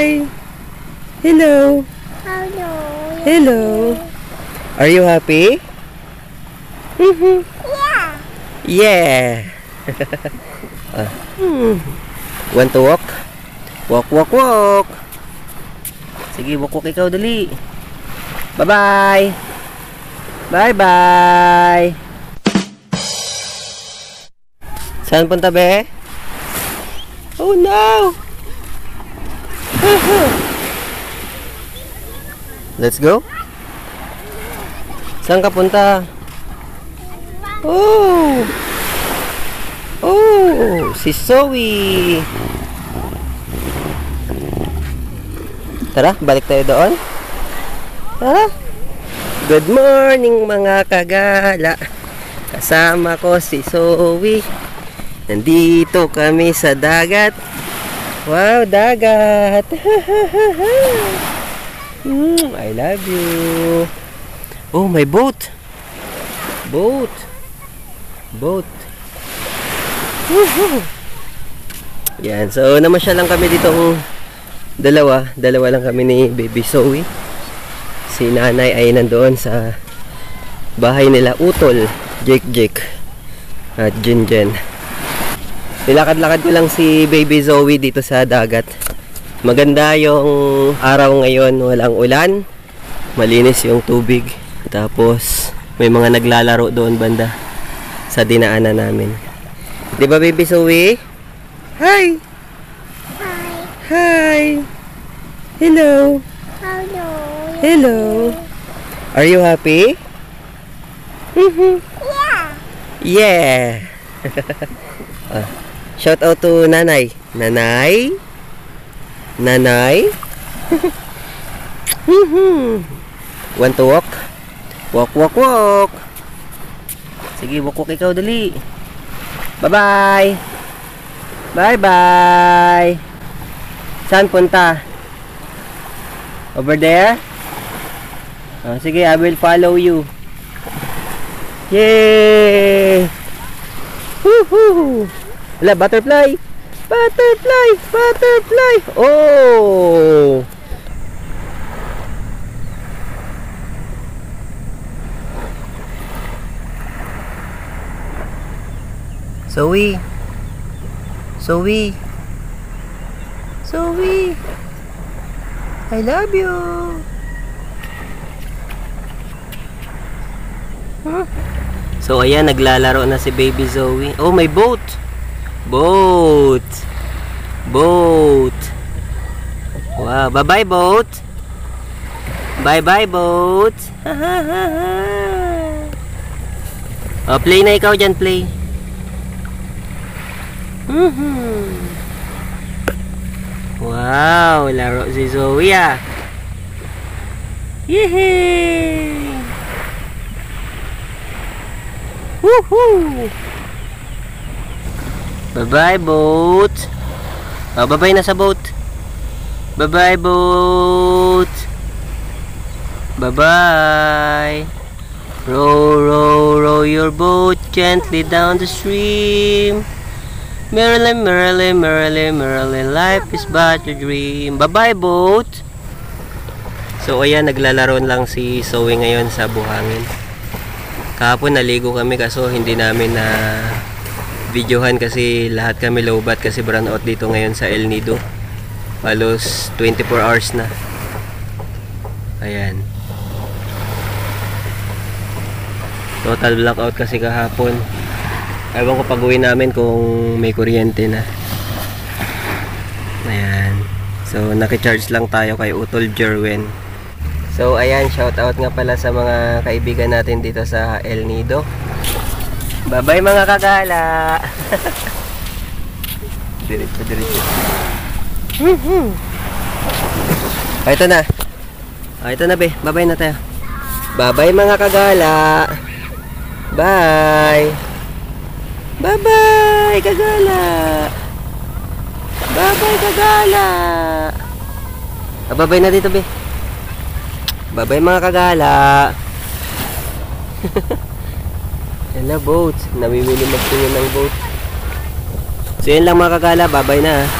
Hi. Hello. Hello. Hello. Are you happy? Yeah. Yeah. Want to walk? Walk, walk, walk. Sige, walk, walk ikaw, dali. Bye-bye. Bye-bye. Saan punta, be? Oh, no. Let's go. Saan ka punta? Oh. Oh, si Zoe. Tara, balik tayo doon. Tara. Good morning mga kagala. Kasama ko si Zoe. Nandito kami sa dagat. Wow, dagat. I love you. Oh, my boat. Boat. Boat. Yan, so namasya lang kami ditong dalawa lang kami ni Baby Zoe. Si nanay ay nandoon sa bahay nila Utol, Jake at Jinjen. Nilakad-lakad ko lang si Baby Zoe dito sa dagat. Maganda yung araw ngayon, walang ulan, malinis yung tubig, tapos may mga naglalaro doon banda sa dinaanan namin. Di ba, Baby Zoe? Hi! Hi. Hi! Hello! Hello. Hello! Are you happy? Yeah. Yeah! Shout out to Nanay. Nanay? Nanay? Want to walk? Walk, walk, walk! Sige, walk, walk ikaw, dali. Bye-bye! Bye-bye! Saan punta? Over there? Sige, I will follow you. Yay! Woohoo! Wala, butterfly! Butterfly! Butterfly! Oh! Zoe! Zoe! Zoe! I love you! So ayan, naglalaro na si Baby Zoe. Oh, may boat! Boat! Boat! Wow! Bye-bye, boat! Bye-bye, boat! Oh, play na ikaw dyan, play! Wow, laro si Zoe ah. Yehey! Woohoo! Bye-bye, boat. Oh, bye-bye na sa boat. Bye-bye, boat. Bye-bye. Row, row, row your boat gently down the stream. Merrily, merrily, merrily, merrily, life is but a dream. Bye-bye, boat. So, ayan, naglalaro lang si Zoe ngayon sa buhangin. Kahapon naligo kami kaso hindi namin na videohan kasi lahat kami lowbat kasi brown out dito ngayon sa El Nido. Halos 24 hours na. Ayan. Total blackout kasi kahapon. Ewan ko pag-uwi namin kung may kuryente na. Ayan. So, nakicharge lang tayo kay Utol Jerwin. So, ayan. Shoutout nga pala sa mga kaibigan natin dito sa El Nido. Bye-bye mga kagala! Diretso, diretso. Oh, ito na. Oh, ito na, be. Bye-bye na tayo. Bye-bye mga kagala! Bye! Bye-bye, kagala! Bye-bye, kagala! Bye-bye na dito, be. Bye-bye, mga kagala! Yan na, boat. Namimili magtingin ng boat. So, yan lang, mga kagala. Bye-bye na.